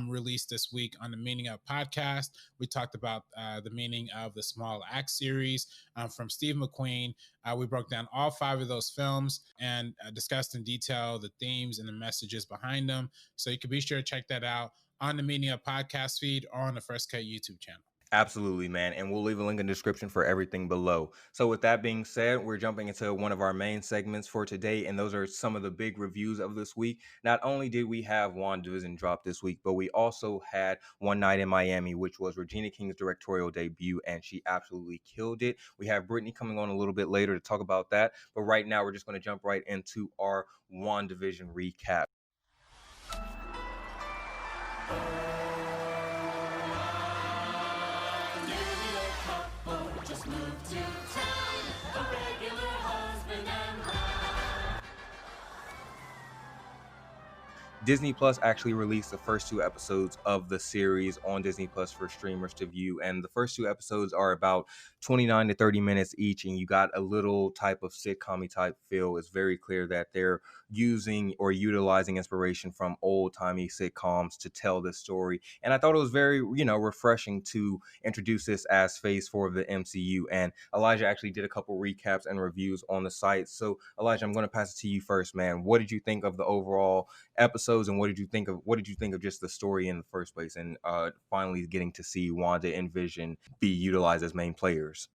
release this week on the Meaning of podcast. We talked about the meaning of the Small Axe series from Steve McQueen. We broke down all 5 of those films and discussed in detail the themes and the messages behind them. So you can be sure to check that out on the Media podcast feed or on the First Cut YouTube channel. Absolutely, man. And we'll leave a link in the description for everything below. So with that being said, we're jumping into one of our main segments for today. And those are some of the big reviews of this week. Not only did we have WandaVision drop this week, but we also had One Night in Miami, which was Regina King's directorial debut. And she absolutely killed it. We have Brittany coming on a little bit later to talk about that. But right now, we're just going to jump right into our WandaVision recap. Disney Plus actually released the first 2 episodes of the series on Disney Plus for streamers to view. And the first 2 episodes are about 29 to 30 minutes each. And you got a little type of sitcom-y type feel. It's very clear that they're using or utilizing inspiration from old-timey sitcoms to tell this story. And I thought it was very, refreshing to introduce this as phase 4 of the MCU. And Elijah actually did a couple recaps and reviews on the site. So Elijah, I'm going to pass it to you first, man. What did you think of the overall episodes, and what did you think of just the story in the first place, and finally getting to see Wanda and Vision be utilized as main players?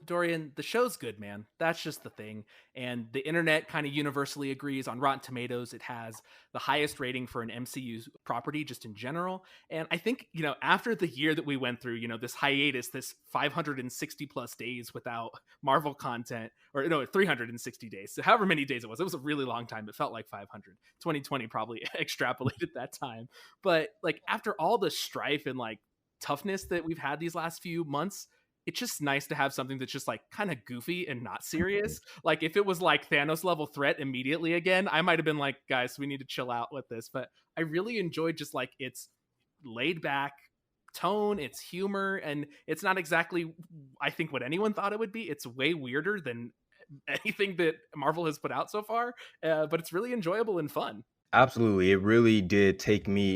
Dorian, the show's good, man. That's just the thing. And the internet kind of universally agrees. On Rotten Tomatoes, it has the highest rating for an MCU property just in general. And I think, after the year that we went through, this hiatus, this 560 plus days without Marvel content, or no, 360 days. So however many days it was a really long time. It felt like 500. 2020 probably extrapolated that time. But like after all the strife and like toughness that we've had these last few months, it's just nice to have something that's just like kind of goofy and not serious. Like if it was like Thanos level threat immediately again, I might have been like, guys, we need to chill out with this. But I really enjoyed just like its laid back tone, its humor, and it's not exactly, I think, what anyone thought it would be. It's way weirder than anything that Marvel has put out so far, but it's really enjoyable and fun. Absolutely. It really did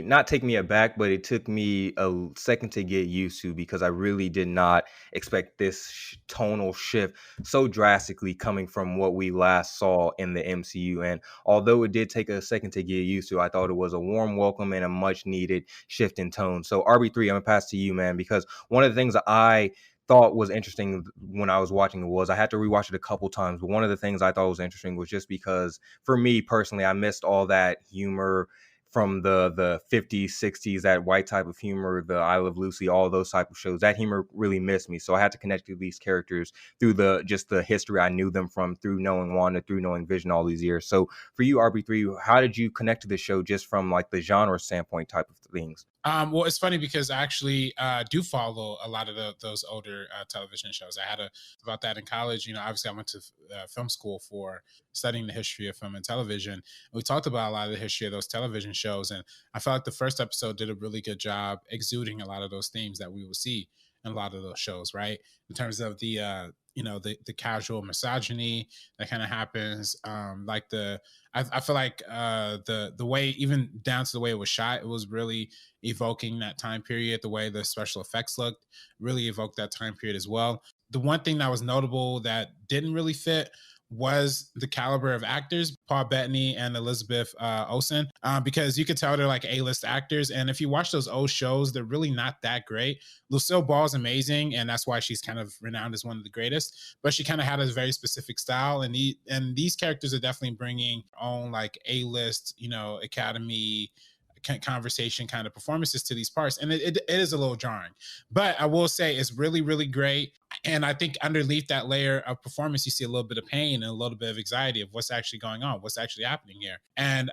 not take me aback, but it took me a second to get used to, because I really did not expect this tonal shift so drastically coming from what we last saw in the MCU. And although it did take a second to get used to, I thought it was a warm welcome and a much needed shift in tone. So RB3, I'm gonna pass to you, man, because one of the things that I thought was interesting when I was watching it was, I had to rewatch it a couple times, but one of the things I thought was interesting was just because for me personally, I missed all that humor from the 50s, 60s, that white type of humor, the I Love Lucy, all those type of shows. That humor really missed me. So I had to connect to these characters through the history I knew them from, through knowing Wanda, through knowing Vision all these years. So for you, RB3, how did you connect to the show just from like the genre standpoint type of things? Well, it's funny because I actually do follow a lot of those older television shows. I had about that in college. Obviously I went to film school for studying the history of film and television. And we talked about a lot of the history of those television shows. And I felt like the first episode did a really good job exuding a lot of those themes that we will see in a lot of those shows, right? In terms of the casual misogyny that kind of happens. I feel like the way, even down to the way it was shot, it was really evoking that time period. The way the special effects looked really evoked that time period as well. The one thing that was notable that didn't really fit was the caliber of actors, Paul Bettany and Elizabeth Olsen, because you could tell they're like A-list actors. And if you watch those old shows, they're really not that great. Lucille Ball is amazing, and that's why she's kind of renowned as one of the greatest. But she kind of had a very specific style, and these characters are definitely bringing on like A-list, Academy conversation kind of performances to these parts, and it is a little jarring, but I will say it's really, really great. And I think underneath that layer of performance, you see a little bit of pain and a little bit of anxiety of what's actually going on, what's actually happening here. And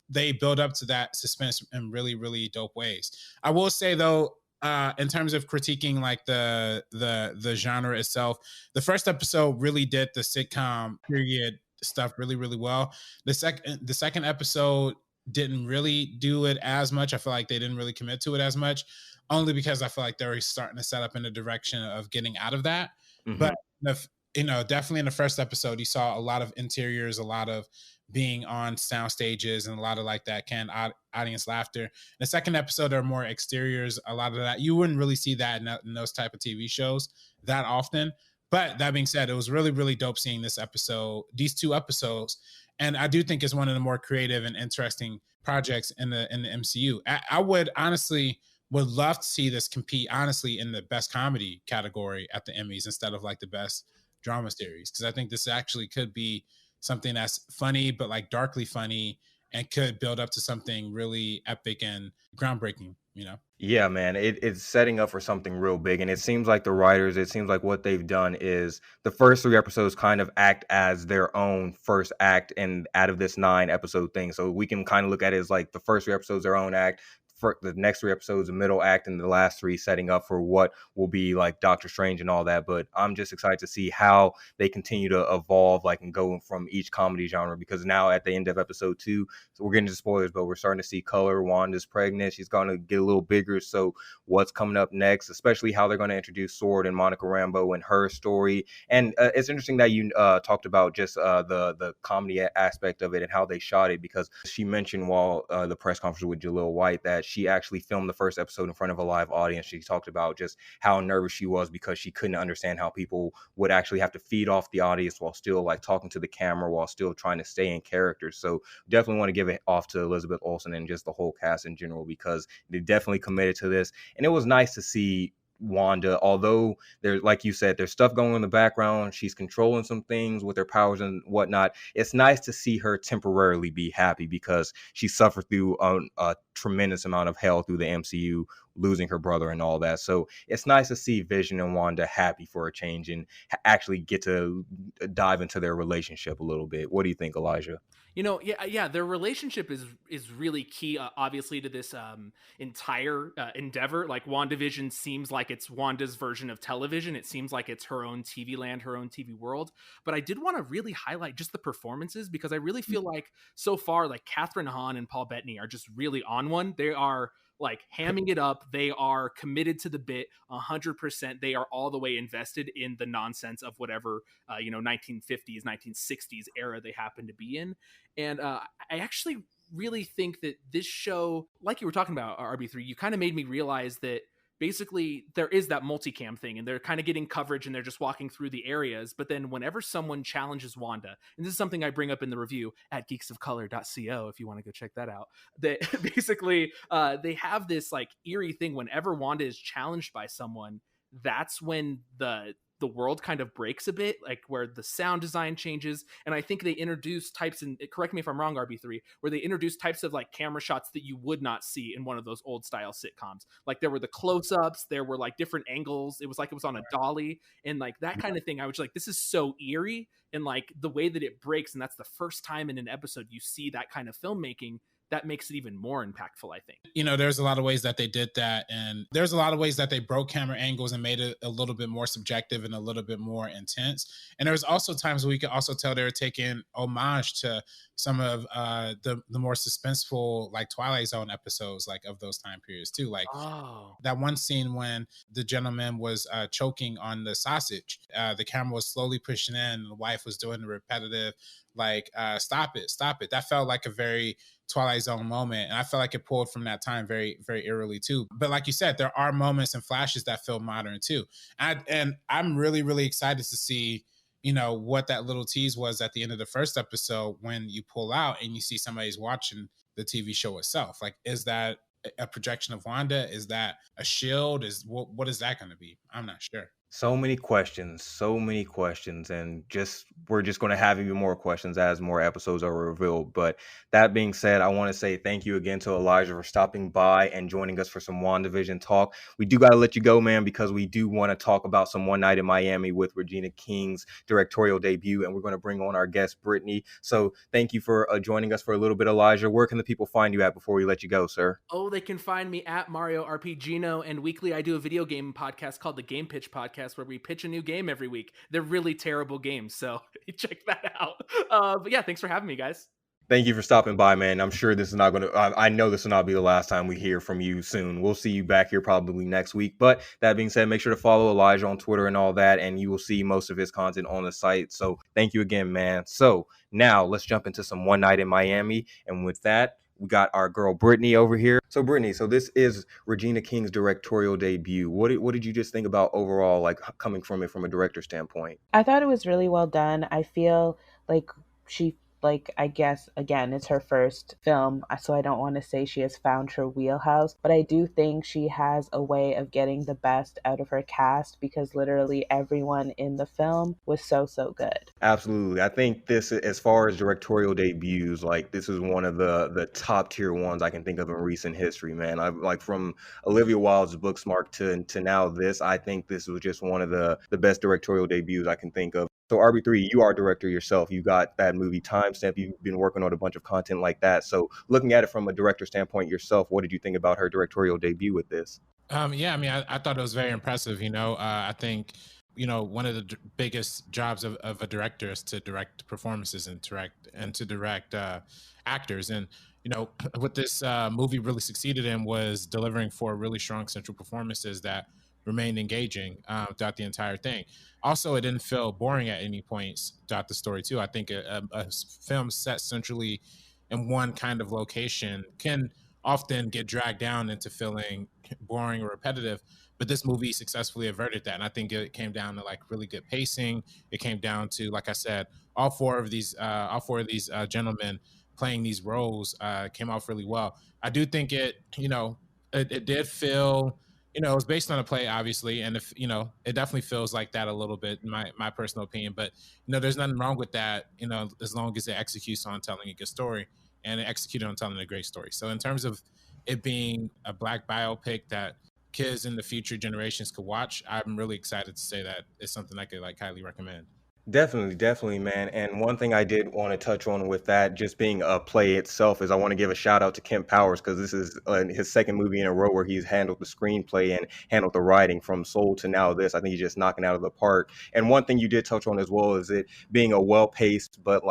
they build up to that suspense in really, really dope ways. I will say though, in terms of critiquing like the genre itself, the first episode really did the sitcom period stuff really, really well. The second episode didn't really do it as much. I feel like they didn't really commit to it as much, only because I feel like they're starting to set up in the direction of getting out of that. Mm-hmm. But definitely in the first episode, you saw a lot of interiors, a lot of being on sound stages, and a lot of like that audience laughter. In the second episode, there are more exteriors, a lot of that. You wouldn't really see that in those type of TV shows that often. But that being said, it was really, really dope seeing these two episodes. And I do think it's one of the more creative and interesting projects in the MCU. I would love to see this compete, honestly, in the best comedy category at the Emmys instead of like the best drama series. Because I think this actually could be something that's funny, but like darkly funny, and could build up to something really epic and groundbreaking, Yeah, man, it's setting up for something real big. And it seems like the writers, it seems like what they've done is the first 3 episodes kind of act as their own first act and out of this 9-episode thing. So we can kind of look at it as like the first 3 episodes, their own act. For the next 3 episodes, the middle act, and the last 3 setting up for what will be like Doctor Strange and all that. But I'm just excited to see how they continue to evolve, like, and go from each comedy genre, because now at the end of episode 2, so we're getting into spoilers, but we're starting to see color. Wanda's pregnant. She's going to get a little bigger. So what's coming up next, especially how they're going to introduce Sword and Monica Rambeau and her story. And it's interesting that you talked about just the comedy aspect of it and how they shot it, because she mentioned while the press conference with Jaleel White that she actually filmed the first episode in front of a live audience. She talked about just how nervous she was because she couldn't understand how people would actually have to feed off the audience while still like talking to the camera, while still trying to stay in character. So definitely want to give it off to Elizabeth Olsen and just the whole cast in general, because they definitely committed to this. And it was nice to see Wanda, although there's, like you said, there's stuff going on in the background, she's controlling some things with her powers and whatnot. It's nice to see her temporarily be happy, because she suffered through a tremendous amount of hell through the MCU, losing her brother and all that. So it's nice to see Vision and Wanda happy for a change and actually get to dive into their relationship a little bit. What do you think, Elijah? Yeah, their relationship is really key, obviously, to this entire endeavor. Like, WandaVision seems like it's Wanda's version of television. It seems like it's her own TV land, her own TV world. But I did want to really highlight just the performances, because I really feel like so far, like, Catherine Hahn and Paul Bettany are just really on one. They are like hamming it up. They are committed to the bit 100%. They are all the way invested in the nonsense of whatever 1950s, 1960s era they happen to be in. And I actually really think that this show, like you were talking about, RB3, you kind of made me realize that basically there is that multicam thing, and they're kind of getting coverage and they're just walking through the areas. But then whenever someone challenges Wanda, and this is something I bring up in the review at geeksofcolor.co if you want to go check that out, that basically they have this like eerie thing. Whenever Wanda is challenged by someone, that's when the world kind of breaks a bit, like where the sound design changes. And I think they introduce types, and correct me if I'm wrong, RB3, where they introduce types of like camera shots that you would not see in one of those old style sitcoms. Like there were the close-ups, there were like different angles. It was like it was on a dolly and like that kind of thing. I was like, this is so eerie, and like the way that it breaks. And that's the first time in an episode you see that kind of filmmaking. That makes it even more impactful, I think. There's a lot of ways that they did that. And there's a lot of ways that they broke camera angles and made it a little bit more subjective and a little bit more intense. And there's also times where you could also tell they were taking homage to some of the more suspenseful, like Twilight Zone episodes, like of those time periods too. Like that one scene when the gentleman was choking on the sausage, the camera was slowly pushing in, and the wife was doing the repetitive, like, stop it. That felt like a very Twilight Zone moment, and I felt like it pulled from that time very, very eerily too. But like you said, there are moments and flashes that feel modern too, and I'm really, really excited to see what that little tease was at the end of the first episode when you pull out and you see somebody's watching the TV show itself. Like, is that a projection of Wanda? Is that a shield? What is that going to be? I'm not sure. So many questions, and we're just going to have even more questions as more episodes are revealed. But that being said, I want to say thank you again to Elijah for stopping by and joining us for some WandaVision talk. We do got to let you go, man, because we do want to talk about some One Night in Miami with Regina King's directorial debut, and we're going to bring on our guest, Brittany. So thank you for joining us for a little bit, Elijah. Where can the people find you at before we let you go, sir? Oh, they can find me at Mario RPGino, and weekly I do a video game podcast called the Game Pitch Podcast, where we pitch a new game every week. They're really terrible games, so check that out. But yeah, thanks for having me, guys. Thank you for stopping by, man. I'm sure this is not going to, I know this will not be the last time we hear from you soon. We'll see you back here probably next week. But that being said, make sure to follow Elijah on Twitter and all that, and you will see most of his content on the site. So thank you again, man. So now let's jump into some One Night in Miami. And with that, we got our girl Brittany over here. So Brittany, this is Regina King's directorial debut. What did you just think about overall, like coming from it from a director standpoint? I thought it was really well done. I feel like I guess, again, it's her first film, so I don't want to say she has found her wheelhouse, but I do think she has a way of getting the best out of her cast, because literally everyone in the film was so good. Absolutely. I think this, as far as directorial debuts, like this is one of the top tier ones I can think of in recent history, man. I like from Olivia Wilde's Booksmart to now this, I think this was just one of the best directorial debuts I can think of. So RB3, you are a director yourself. You got that movie Timestamp. You've been working on a bunch of content like that. So looking at it from a director standpoint yourself, what did you think about her directorial debut with this? Yeah, I mean, I thought it was very impressive. I think, one of the biggest jobs of a director is to direct performances and to direct actors. And, what this movie really succeeded in was delivering 4 really strong central performances that remained engaging throughout the entire thing. Also, it didn't feel boring at any points throughout the story, too. I think a film set centrally in one kind of location can often get dragged down into feeling boring or repetitive, but this movie successfully averted that. And I think it came down to like really good pacing. It came down to, like I said, all four of these gentlemen playing these roles came off really well. I do think it did feel, it was based on a play, obviously, and if it definitely feels like that a little bit, in my personal opinion. But there's nothing wrong with that, as long as it executes on telling a good story and it executed on telling a great story. So in terms of it being a Black biopic that kids in the future generations could watch, I'm really excited to say that it's something I could highly recommend. Definitely, man. And one thing I did want to touch on with that, just being a play itself, is I want to give a shout out to Kemp Powers, because this is his second movie in a row where he's handled the screenplay and handled the writing from Soul to now this. I think he's just knocking out of the park. And one thing you did touch on as well is it being a well-paced, but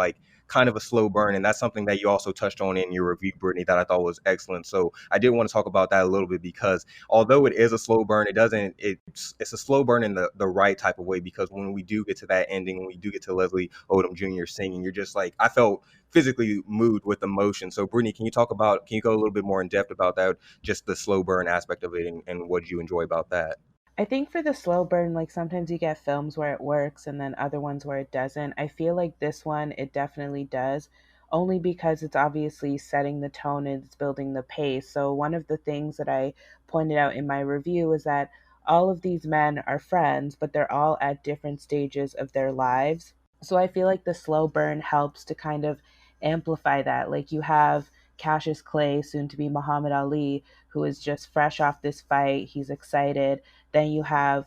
kind of a slow burn, and that's something that you also touched on in your review, Brittany, that I thought was excellent. So I did want to talk about that a little bit, because although it is a slow burn, it's a slow burn in the right type of way, because when we do get to that ending, when we do get to Leslie Odom Jr. singing, you're just I felt physically moved with emotion. So Brittany, can you go a little bit more in depth about that, just the slow burn aspect of it, and what did you enjoy about that? I think for the slow burn, sometimes you get films where it works and then other ones where it doesn't. I feel like this one, it definitely does, only because it's obviously setting the tone and it's building the pace. So one of the things that I pointed out in my review is that all of these men are friends, but they're all at different stages of their lives. So I feel like the slow burn helps to kind of amplify that. Like you have Cassius Clay, soon to be Muhammad Ali, who is just fresh off this fight. He's excited. Then you have,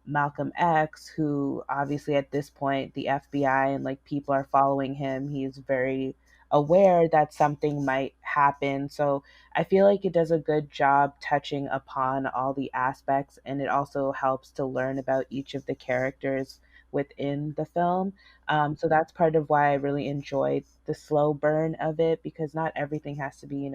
Malcolm X, who obviously at this point, the FBI and people are following him. He's very aware that something might happen. So I feel like it does a good job touching upon all the aspects, and it also helps to learn about each of the characters within the film. So that's part of why I really enjoyed the slow burn of it, because not everything has to be,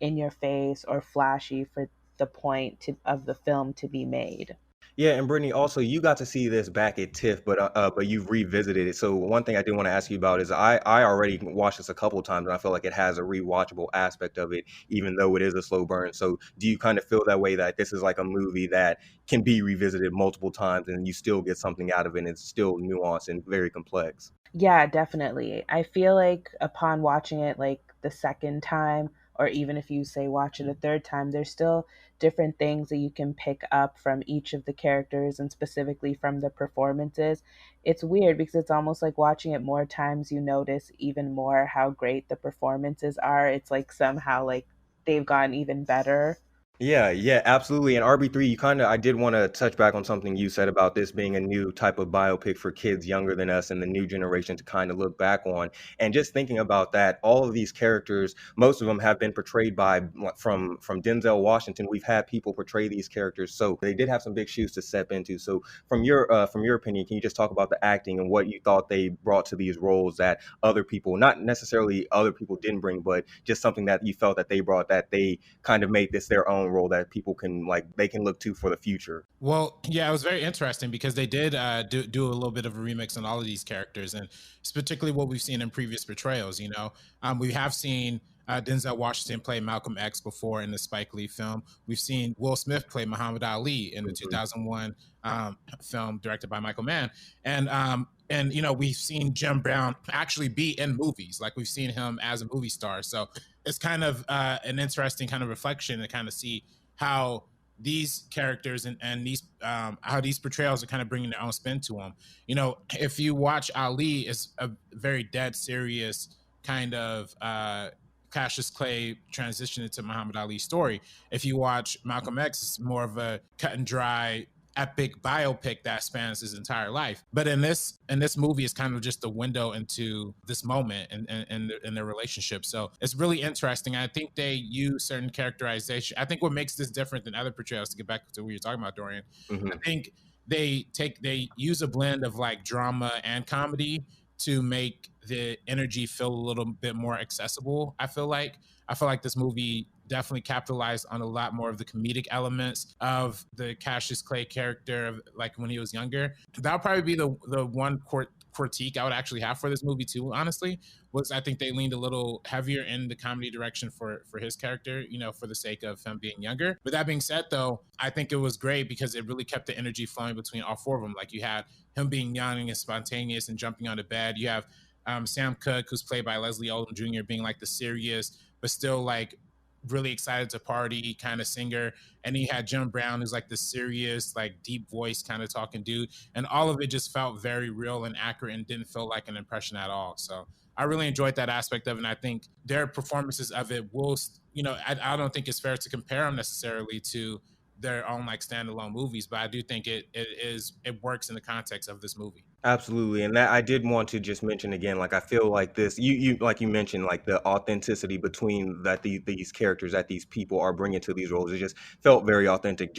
in your face or flashy for the point of the film to be made. Yeah, and Brittany, also you got to see this back at TIFF, but you've revisited it. So one thing I did want to ask you about is I already watched this a couple times, and I feel like it has a rewatchable aspect of it, even though it is a slow burn. So do you kind of feel that way, that this is like a movie that can be revisited multiple times and you still get something out of it, and it's still nuanced and very complex? Yeah, definitely. I feel like upon watching it like the second time, or even if you say watch it a third time, there's still different things that you can pick up from each of the characters and specifically from the performances. It's weird because it's almost like watching it more times, you notice even more how great the performances are. It's like somehow like they've gotten even better. Yeah, yeah, absolutely. And RB3, I did want to touch back on something you said about this being a new type of biopic for kids younger than us and the new generation to kind of look back on. And just thinking about that, all of these characters, most of them have been portrayed by from Denzel Washington. We've had people portray these characters, so they did have some big shoes to step into. So from your opinion, can you just talk about the acting and what you thought they brought to these roles that other people, not necessarily other people didn't bring, but just something that you felt that they brought, that they kind of made this their own role that people can they can look to for the future? Well, yeah, it was very interesting because they did do a little bit of a remix on all of these characters, and it's particularly what we've seen in previous portrayals. We have seen Denzel Washington play Malcolm X before in the Spike Lee film. We've seen Will Smith play Muhammad Ali in the 2001 film directed by Michael Mann, and we've seen Jim Brown actually be in movies, like we've seen him as a movie star. So it's kind of an interesting kind of reflection to kind of see how these characters and these how these portrayals are kind of bringing their own spin to them. If you watch Ali, it's a very dead serious kind of Cassius Clay transition into Muhammad Ali's story. If you watch Malcolm X, it's more of a cut and dry epic biopic that spans his entire life. But in this movie, it's kind of just a window into this moment and their relationship. So it's really interesting. I think they use certain characterization. I think what makes this different than other portrayals, to get back to what you're talking about, Dorian, I think they use a blend of like drama and comedy to make the energy feel a little bit more accessible. I feel like this movie definitely capitalized on a lot more of the comedic elements of the Cassius Clay character of like when he was younger. That would probably be the one critique I would actually have for this movie too, honestly, was I think they leaned a little heavier in the comedy direction for his character, for the sake of him being younger. But that being said, though, I think it was great because it really kept the energy flowing between all four of them. Like you had him being young and spontaneous and jumping on the bed. You have Sam Cooke, who's played by Leslie Odom Jr., being like the serious but still like really excited to party kind of singer. And he had Jim Brown, who's like the serious, like deep voice kind of talking dude. And all of it just felt very real and accurate and didn't feel like an impression at all. So I really enjoyed that aspect of it. And I think their performances of it will, I don't think it's fair to compare them necessarily to their own like standalone movies, but I do think it works in the context of this movie. Absolutely. And that I did want to just mention again, like I feel like this, you like you mentioned, like the authenticity between that these characters that these people are bringing to these roles, it just felt very authentic.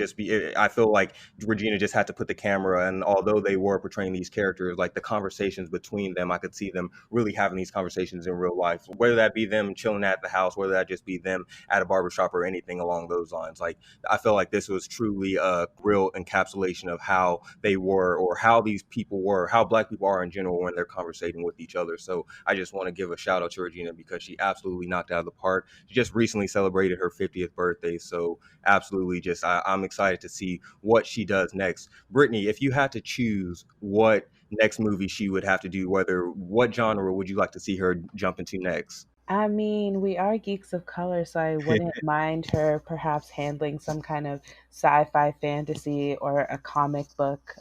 I feel like Regina just had to put the camera, and although they were portraying these characters, like the conversations between them, I could see them really having these conversations in real life, whether that be them chilling at the house, whether that just be them at a barbershop or anything along those lines. Like I feel like this was truly a real encapsulation of how they were, or how these people were, how Black people are in general when they're conversating with each other. So I just want to give a shout out to Regina because she absolutely knocked it out of the park. She just recently celebrated her 50th birthday. So absolutely I'm excited to see what she does next. Brittany, if you had to choose what next movie she would have to do, what genre would you like to see her jump into next? I mean, we are geeks of color, so I wouldn't mind her perhaps handling some kind of sci-fi fantasy or a comic book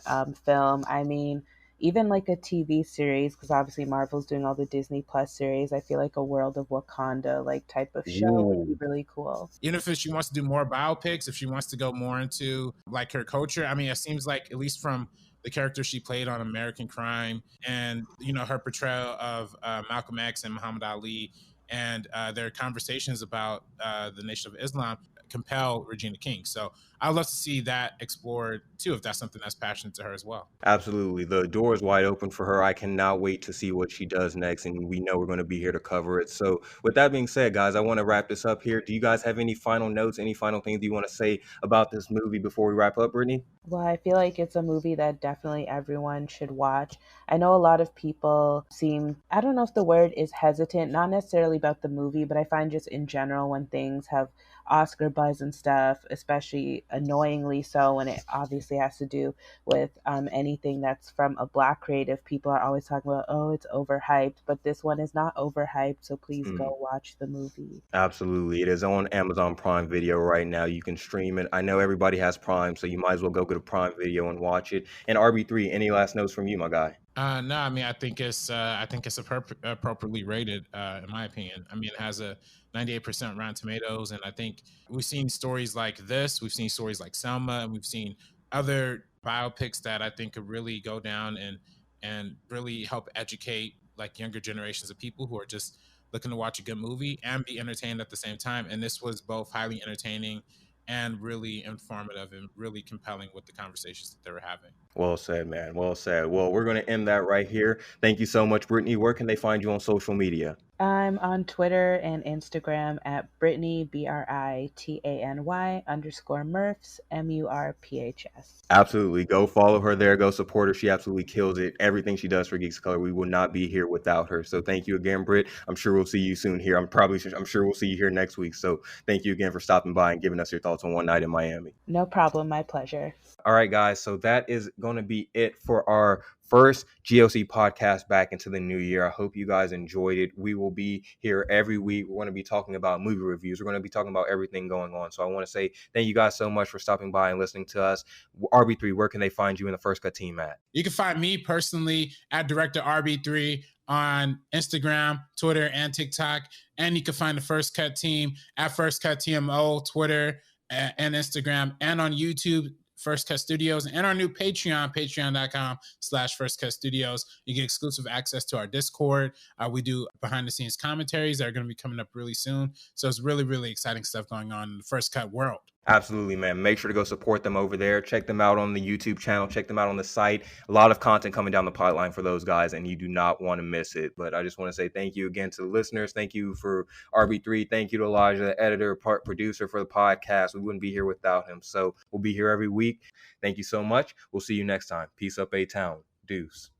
film. I mean, even like a TV series, because obviously Marvel's doing all the Disney Plus series. I feel like a World of Wakanda like type of show would be really cool. Even if she wants to do more biopics, if she wants to go more into like her culture, I mean, it seems like at least from the character she played on American Crime and her portrayal of Malcolm X and Muhammad Ali and their conversations about the Nation of Islam compel Regina King. So I'd love to see that explored too, if that's something that's passionate to her as well. Absolutely. The door is wide open for her. I cannot wait to see what she does next, and we know we're going to be here to cover it. So with that being said, guys, I want to wrap this up here. Do you guys have any final notes, any final things you want to say about this movie before we wrap up, Brittany? Well, I feel like it's a movie that definitely everyone should watch. I know a lot of people seem, I don't know if the word is hesitant, not necessarily about the movie, but I find just in general when things have Oscar buzz and stuff, especially annoyingly so when it obviously has to do with anything that's from a Black creative, people are always talking about, oh, it's overhyped, but this one is not overhyped, so please go watch the movie. Absolutely. It is on Amazon Prime Video right now. You can stream it. I know everybody has Prime, so you might as well go to Prime Video and watch it. And RB3, any last notes from you, my guy? No, I mean, I think it's appropriately rated, in my opinion. I mean, it has a 98% Rotten Tomatoes, and I think we've seen stories like this, we've seen stories like Selma, and we've seen other biopics that I think could really go down and really help educate like younger generations of people who are just looking to watch a good movie and be entertained at the same time. And this was both highly entertaining and really informative and really compelling with the conversations that they were having. Well said, man. Well said. Well, we're going to end that right here. Thank you so much, Brittany. Where can they find you on social media? I'm on Twitter and Instagram at Brittany, BRITANY _Murphs, MURPHS. Absolutely. Go follow her there. Go support her. She absolutely kills it. Everything she does for Geeks of Color, we will not be here without her. So thank you again, Britt. I'm sure we'll see you soon here. I'm sure we'll see you here next week. So thank you again for stopping by and giving us your thoughts on One Night in Miami. No problem. My pleasure. All right, guys. So that is going to be it for our first GOC podcast back into the new year. I hope you guys enjoyed it. We will be here every week. We're going to be talking about movie reviews. We're going to be talking about everything going on. So I want to say thank you guys so much for stopping by and listening to us. RB3, where can they find you in the First Cut team at? You can find me personally at Director RB3 on Instagram, Twitter, and TikTok. And you can find the First Cut team at First Cut TMO, Twitter, and Instagram, and on YouTube, First Cut Studios, and our new Patreon, patreon.com/First Cut Studios. You get exclusive access to our Discord. We do behind the scenes commentaries that are going to be coming up really soon. So it's really, really exciting stuff going on in the First Cut world. Absolutely, man. Make sure to go support them over there. Check them out on the YouTube channel. Check them out on the site. A lot of content coming down the pipeline for those guys, and you do not want to miss it. But I just want to say thank you again to the listeners. Thank you for RB3. Thank you to Elijah, the editor, producer for the podcast. We wouldn't be here without him. So we'll be here every week. Thank you so much. We'll see you next time. Peace up, A-Town. Deuce.